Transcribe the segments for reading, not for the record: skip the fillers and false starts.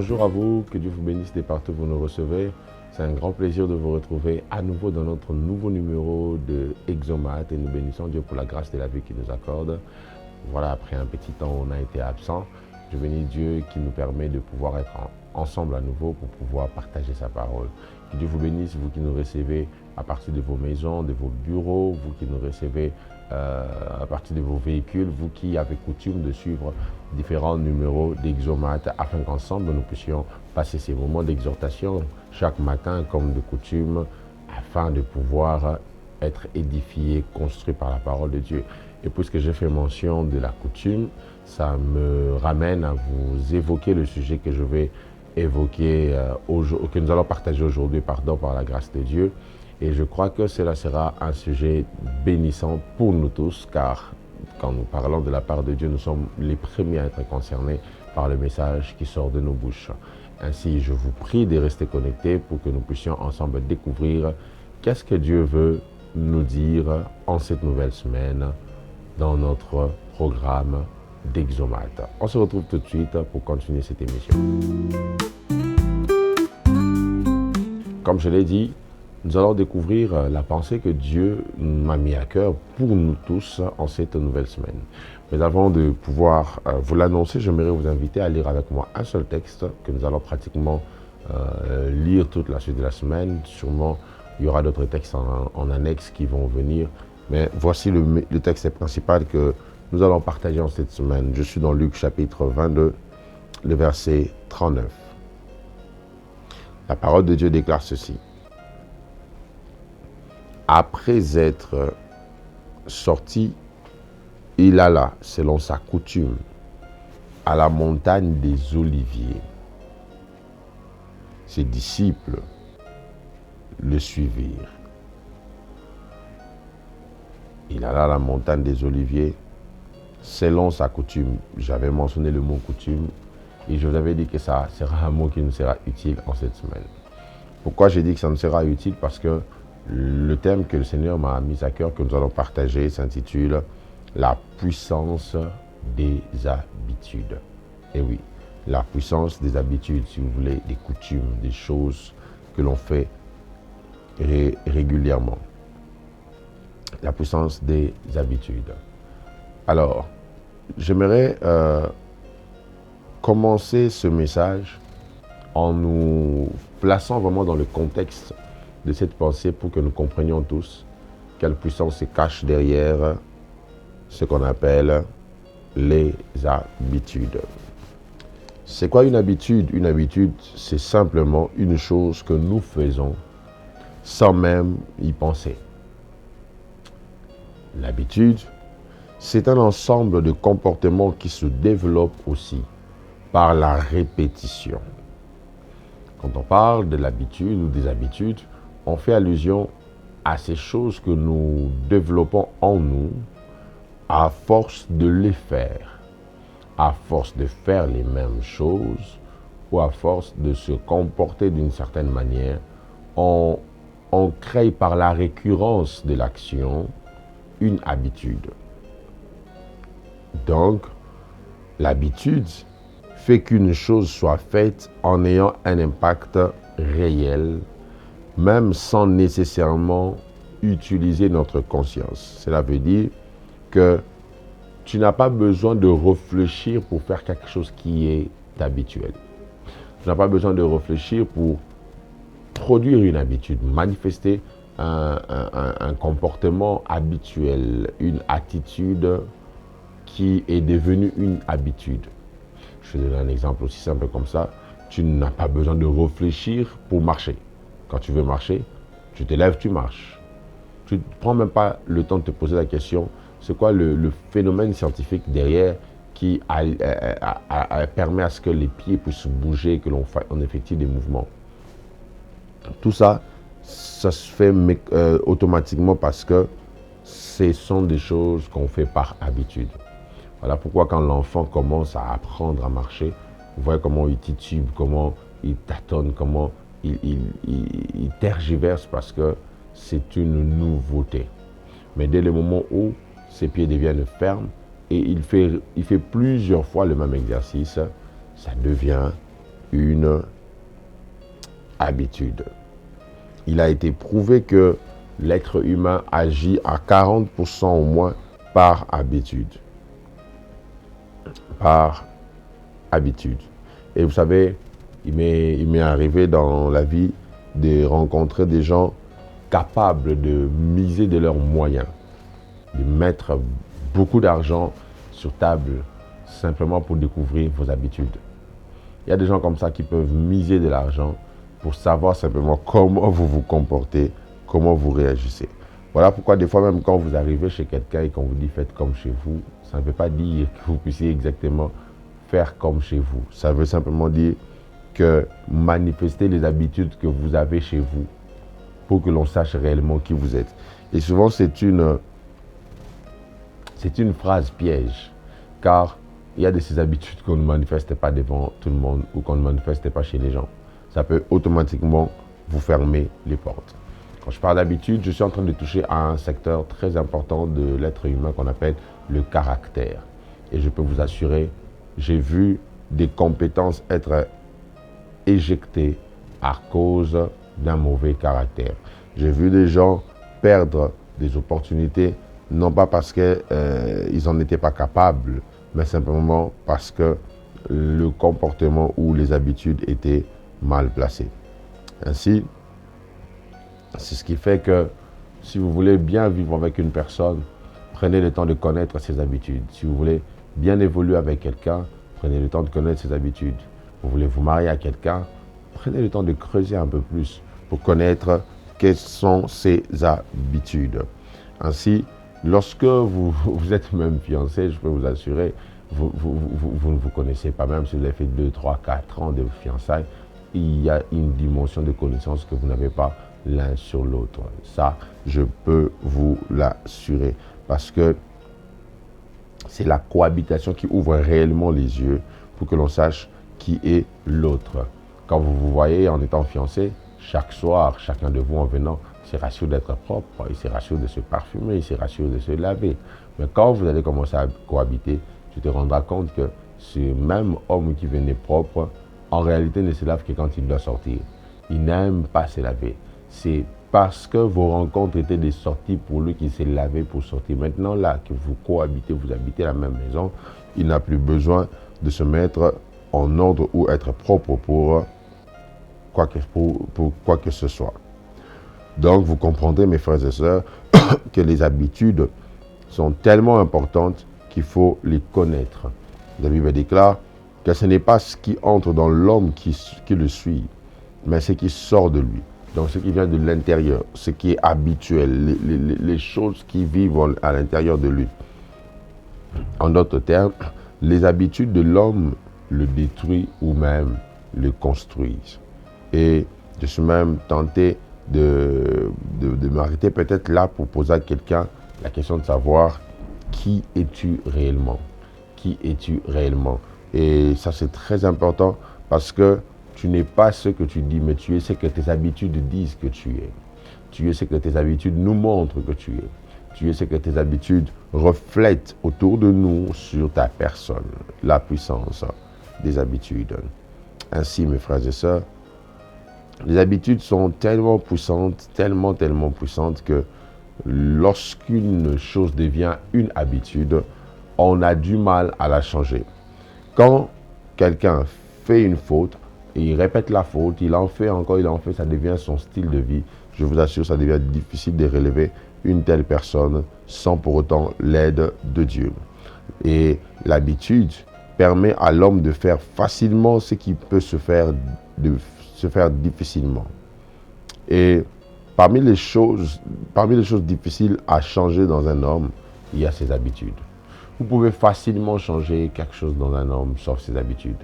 Bonjour à vous, que Dieu vous bénisse de partout où vous nous recevez. C'est un grand plaisir de vous retrouver à nouveau dans notre nouveau numéro de Exomate et nous bénissons Dieu pour la grâce de la vie qu'il nous accorde. Voilà, après un petit temps où on a été absent, je bénis Dieu qui nous permet de pouvoir être ensemble à nouveau pour pouvoir partager sa parole. Que Dieu vous bénisse, vous qui nous recevez à partir de vos maisons, de vos bureaux, vous qui nous recevez à partir de vos véhicules, vous qui avez coutume de suivre différents numéros d'Exomate afin qu'ensemble nous puissions passer ces moments d'exhortation chaque matin comme de coutume afin de pouvoir être édifié, construit par la parole de Dieu. Et puisque j'ai fait mention de la coutume, ça me ramène à vous évoquer le sujet que je vais évoquer, que nous allons partager aujourd'hui, par la grâce de Dieu. Et je crois que cela sera un sujet bénissant pour nous tous, car quand nous parlons de la part de Dieu, nous sommes les premiers à être concernés par le message qui sort de nos bouches. Ainsi, je vous prie de rester connectés pour que nous puissions ensemble découvrir qu'est-ce que Dieu veut nous dire en cette nouvelle semaine dans notre programme d'Exomate. On se retrouve tout de suite pour continuer cette émission. Comme je l'ai dit, nous allons découvrir la pensée que Dieu m'a mis à cœur pour nous tous en cette nouvelle semaine. Mais avant de pouvoir vous l'annoncer, j'aimerais vous inviter à lire avec moi un seul texte que nous allons pratiquement lire toute la suite de la semaine. Sûrement, il y aura d'autres textes en annexe qui vont venir. Mais voici le texte principal que nous allons partager en cette semaine. Je suis dans Luc chapitre 22, le verset 39. La parole de Dieu déclare ceci. Après être sorti, il alla, selon sa coutume, à la montagne des Oliviers. Ses disciples le suivirent. Il alla à la montagne des Oliviers, selon sa coutume. J'avais mentionné le mot coutume et je vous avais dit que ça sera un mot qui nous sera utile en cette semaine. Pourquoi j'ai dit que ça nous sera utile? Parce que le thème que le Seigneur m'a mis à cœur, que nous allons partager, s'intitule « La puissance des habitudes ». Et oui, la puissance des habitudes, si vous voulez, des coutumes, des choses que l'on fait régulièrement. La puissance des habitudes. Alors, j'aimerais commencer ce message en nous plaçant vraiment dans le contexte de cette pensée pour que nous comprenions tous quelle puissance se cache derrière ce qu'on appelle les habitudes. C'est quoi une habitude? Une habitude, c'est simplement une chose que nous faisons sans même y penser. L'habitude, c'est un ensemble de comportements qui se développent aussi par la répétition. Quand on parle de l'habitude ou des habitudes, on fait allusion à ces choses que nous développons en nous à force de les faire, à force de faire les mêmes choses ou à force de se comporter d'une certaine manière. On crée par la récurrence de l'action une habitude. Donc, l'habitude fait qu'une chose soit faite en ayant un impact réel, même sans nécessairement utiliser notre conscience. Cela veut dire que tu n'as pas besoin de réfléchir pour faire quelque chose qui est habituel. Tu n'as pas besoin de réfléchir pour produire une habitude, manifester un comportement habituel, une attitude qui est devenue une habitude. Je vais donner un exemple aussi simple comme ça. Tu n'as pas besoin de réfléchir pour marcher. Quand tu veux marcher, tu te lèves, tu marches. Tu ne prends même pas le temps de te poser la question, c'est quoi le phénomène scientifique derrière qui permet à ce que les pieds puissent bouger, que l'on effectue des mouvements. Tout ça, ça se fait automatiquement parce que ce sont des choses qu'on fait par habitude. Voilà pourquoi quand l'enfant commence à apprendre à marcher, vous voyez comment il titube, comment il tâtonne, comment il tergiverse parce que c'est une nouveauté. Mais dès le moment où ses pieds deviennent fermes et il fait plusieurs fois le même exercice, ça devient une habitude. Il a été prouvé que l'être humain agit à 40% au moins par habitude. Par habitude. Et vous savez, il m'est arrivé dans la vie de rencontrer des gens capables de miser de leurs moyens, de mettre beaucoup d'argent sur table simplement pour découvrir vos habitudes. Il y a des gens comme ça qui peuvent miser de l'argent pour savoir simplement comment vous vous comportez, comment vous réagissez. Voilà pourquoi des fois même quand vous arrivez chez quelqu'un et qu'on vous dit faites comme chez vous, ça ne veut pas dire que vous puissiez exactement faire comme chez vous. Ça veut simplement dire que manifestez les habitudes que vous avez chez vous pour que l'on sache réellement qui vous êtes. Et souvent c'est une phrase piège, car il y a de ces habitudes qu'on ne manifeste pas devant tout le monde ou qu'on ne manifeste pas chez les gens. Ça peut automatiquement vous fermer les portes. Quand je parle d'habitude, je suis en train de toucher à un secteur très important de l'être humain qu'on appelle le caractère. Et je peux vous assurer, j'ai vu des compétences être éjectées à cause d'un mauvais caractère. J'ai vu des gens perdre des opportunités, non pas parce qu'ils n'en étaient pas capables, mais simplement parce que le comportement ou les habitudes étaient mal placées. Ainsi, c'est ce qui fait que si vous voulez bien vivre avec une personne, prenez le temps de connaître ses habitudes. Si vous voulez bien évoluer avec quelqu'un, prenez le temps de connaître ses habitudes. Vous voulez vous marier à quelqu'un, prenez le temps de creuser un peu plus pour connaître quelles sont ses habitudes. Ainsi, lorsque vous êtes même fiancé, je peux vous assurer, vous ne vous connaissez pas, même si vous avez fait 2, 3, 4 ans de fiançailles, il y a une dimension de connaissance que vous n'avez pas l'un sur l'autre. Ça, je peux vous l'assurer. Parce que c'est la cohabitation qui ouvre réellement les yeux pour que l'on sache qui est l'autre. Quand vous vous voyez en étant fiancé, chaque soir, chacun de vous en venant, c'est rassuré d'être propre, il s'est rassuré de se parfumer, il s'est rassuré de se laver. Mais quand vous allez commencer à cohabiter, tu te rendras compte que ce même homme qui venait propre, en réalité ne se lave que quand il doit sortir. Il n'aime pas se laver. C'est parce que vos rencontres étaient des sorties pour lui qu'il s'est lavé pour sortir. Maintenant, là, que vous cohabitez, vous habitez la même maison, il n'a plus besoin de se mettre en ordre ou être propre pour quoi que ce soit. Donc, vous comprendrez, mes frères et sœurs, que les habitudes sont tellement importantes qu'il faut les connaître. La Bible déclare que ce n'est pas ce qui entre dans l'homme qui le suit, mais ce qui sort de lui. Donc, ce qui vient de l'intérieur, ce qui est habituel, les choses qui vivent à l'intérieur de lui. En d'autres termes, les habitudes de l'homme le détruisent ou même le construisent. Et je suis même tenté de m'arrêter peut-être là pour poser à quelqu'un la question de savoir qui es-tu réellement? Qui es-tu réellement? Et ça, c'est très important parce que tu n'es pas ce que tu dis, mais tu es ce que tes habitudes disent que tu es. Tu es ce que tes habitudes nous montrent que tu es. Tu es ce que tes habitudes reflètent autour de nous sur ta personne. La puissance des habitudes. Ainsi, mes frères et sœurs, les habitudes sont tellement puissantes, tellement puissantes que lorsqu'une chose devient une habitude, on a du mal à la changer. Quand quelqu'un fait une faute, et il répète la faute, il en fait encore, il en fait, ça devient son style de vie. Je vous assure, ça devient difficile de relever une telle personne sans pour autant l'aide de Dieu. Et l'habitude permet à l'homme de faire facilement ce qui peut se faire difficilement. Et parmi les choses difficiles à changer dans un homme, il y a ses habitudes. Vous pouvez facilement changer quelque chose dans un homme, sauf ses habitudes.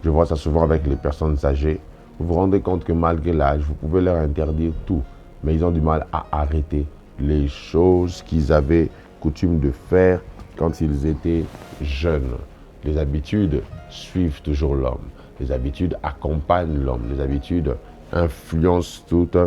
Je vois ça souvent avec les personnes âgées. Vous vous rendez compte que malgré l'âge, vous pouvez leur interdire tout, mais ils ont du mal à arrêter les choses qu'ils avaient coutume de faire quand ils étaient jeunes. Les habitudes suivent toujours l'homme. Les habitudes accompagnent l'homme. Les habitudes influencent toute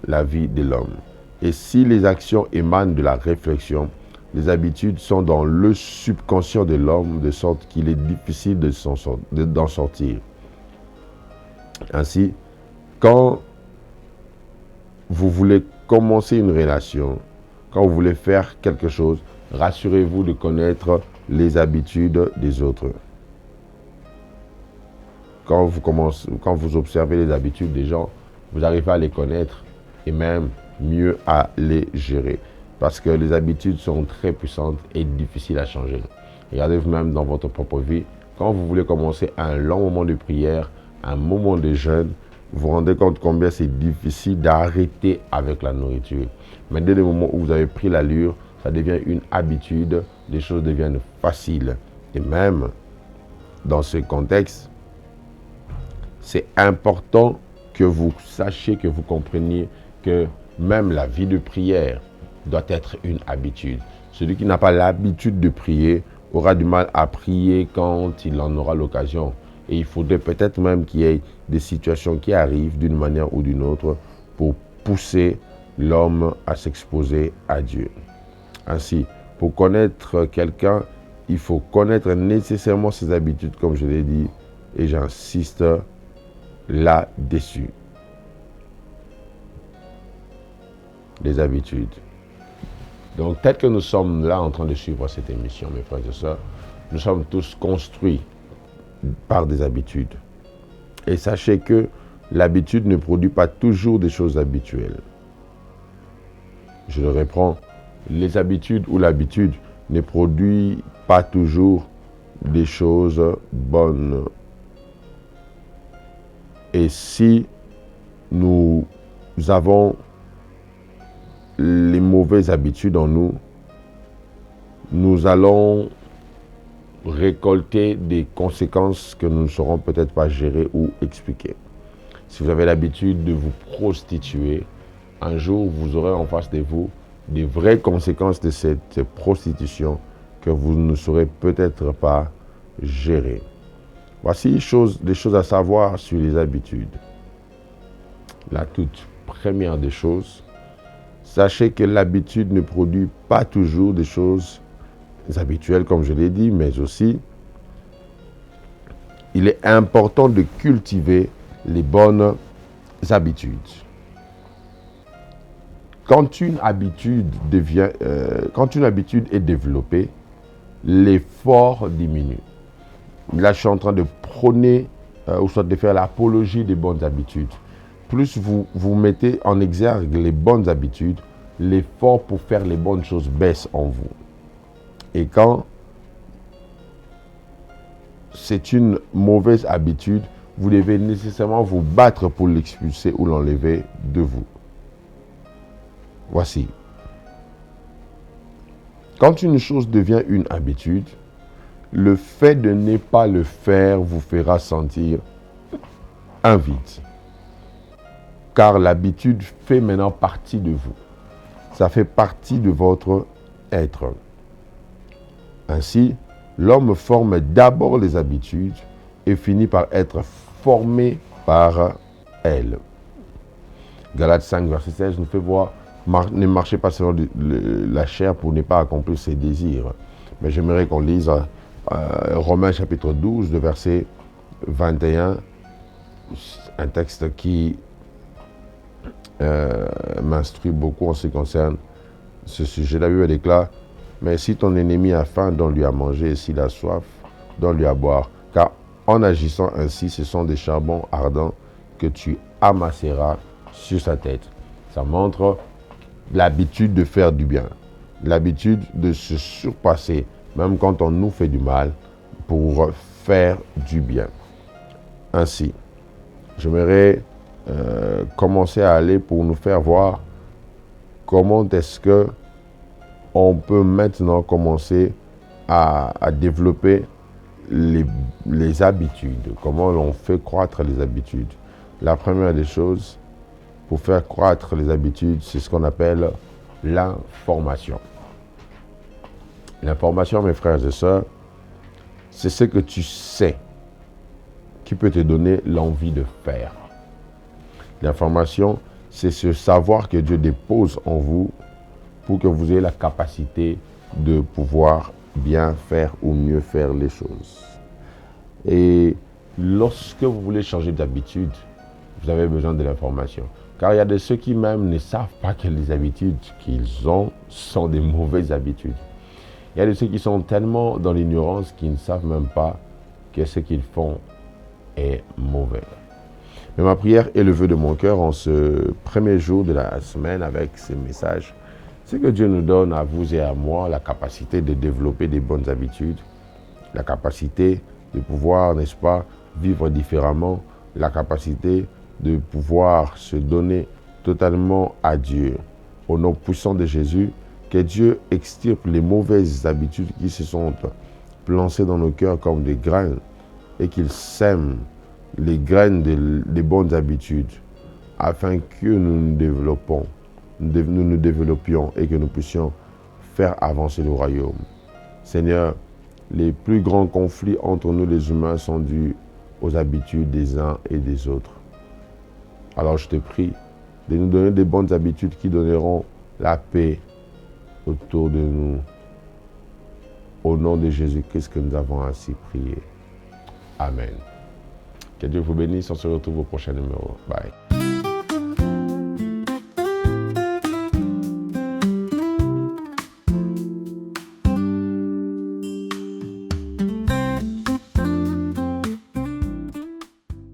la vie de l'homme. Et si les actions émanent de la réflexion, les habitudes sont dans le subconscient de l'homme, de sorte qu'il est difficile d'en sortir. Ainsi, quand vous voulez commencer une relation, quand vous voulez faire quelque chose, rassurez-vous de connaître les habitudes des autres. Quand vous observez les habitudes des gens, vous arrivez à les connaître et même mieux à les gérer. Parce que les habitudes sont très puissantes et difficiles à changer. Regardez vous-même dans votre propre vie, quand vous voulez commencer un long moment de prière, un moment de jeûne, vous vous rendez compte combien c'est difficile d'arrêter avec la nourriture. Mais dès le moment où vous avez pris l'allure, ça devient une habitude, les choses deviennent faciles. Et même dans ce contexte, c'est important que vous sachiez, que vous compreniez que même la vie de prière doit être une habitude. Celui qui n'a pas l'habitude de prier aura du mal à prier quand il en aura l'occasion. Et il faudrait peut-être même qu'il y ait des situations qui arrivent d'une manière ou d'une autre pour pousser l'homme à s'exposer à Dieu. Ainsi, pour connaître quelqu'un, il faut connaître nécessairement ses habitudes, comme je l'ai dit, et j'insiste là-dessus. Les habitudes. Donc, tel que nous sommes là en train de suivre cette émission, mes frères et sœurs, nous sommes tous construits par des habitudes. Et sachez que l'habitude ne produit pas toujours des choses habituelles. Je le reprends, les habitudes ou l'habitude ne produit pas toujours des choses bonnes. Et si nous avons les mauvaises habitudes en nous, nous allons récolter des conséquences que nous ne saurons peut-être pas gérer ou expliquer. Si vous avez l'habitude de vous prostituer, un jour vous aurez en face de vous des vraies conséquences de cette prostitution que vous ne saurez peut-être pas gérer. Voici des choses à savoir sur les habitudes. La toute première des choses, sachez que l'habitude ne produit pas toujours des choses habituelles, comme je l'ai dit, mais aussi, il est important de cultiver les bonnes habitudes. Quand une habitude est développée, l'effort diminue. Là, je suis en train de prôner ou soit de faire l'apologie des bonnes habitudes. Plus vous mettez en exergue les bonnes habitudes, l'effort pour faire les bonnes choses baisse en vous. Et quand c'est une mauvaise habitude, vous devez nécessairement vous battre pour l'expulser ou l'enlever de vous. Voici. Quand une chose devient une habitude, le fait de ne pas le faire vous fera sentir un vide. Car l'habitude fait maintenant partie de vous. Ça fait partie de votre être. Ainsi, l'homme forme d'abord les habitudes et finit par être formé par elles. Galates 5, verset 16 nous fait voir, ne marchez pas selon la chair pour ne pas accomplir ses désirs. Mais j'aimerais qu'on lise Romains chapitre 12, verset 21, un texte qui m'instruit beaucoup en ce qui concerne ce sujet. La Bible déclare, mais si ton ennemi a faim, donne-lui à manger, et s'il a soif, donne-lui à boire. Car en agissant ainsi, ce sont des charbons ardents que tu amasseras sur sa tête. Ça montre l'habitude de faire du bien, l'habitude de se surpasser, même quand on nous fait du mal, pour faire du bien. Ainsi, j'aimerais commencer à aller pour nous faire voir comment est-ce que on peut maintenant commencer à développer les habitudes, comment on fait croître les habitudes. La première des choses, pour faire croître les habitudes, c'est ce qu'on appelle l'information. L'information, mes frères et sœurs, c'est ce que tu sais qui peut te donner l'envie de faire. L'information, c'est ce savoir que Dieu dépose en vous pour que vous ayez la capacité de pouvoir bien faire ou mieux faire les choses. Et lorsque vous voulez changer d'habitude, vous avez besoin de l'information. Car il y a de ceux qui même ne savent pas que les habitudes qu'ils ont sont des mauvaises habitudes. Il y a de ceux qui sont tellement dans l'ignorance qu'ils ne savent même pas que ce qu'ils font est mauvais. Mais ma prière et le vœu de mon cœur en ce premier jour de la semaine avec ces messages, c'est que Dieu nous donne à vous et à moi la capacité de développer des bonnes habitudes, la capacité de pouvoir, n'est-ce pas, vivre différemment, la capacité de pouvoir se donner totalement à Dieu. Au nom puissant de Jésus, que Dieu extirpe les mauvaises habitudes qui se sont lancées dans nos cœurs comme des graines et qu'il sème les graines des bonnes habitudes afin que nous nous développions et que nous puissions faire avancer le royaume. Seigneur, les plus grands conflits entre nous les humains sont dus aux habitudes des uns et des autres. Alors je te prie de nous donner des bonnes habitudes qui donneront la paix autour de nous. Au nom de Jésus-Christ que nous avons ainsi prié. Amen. Que Dieu vous bénisse. On se retrouve au prochain numéro. Bye.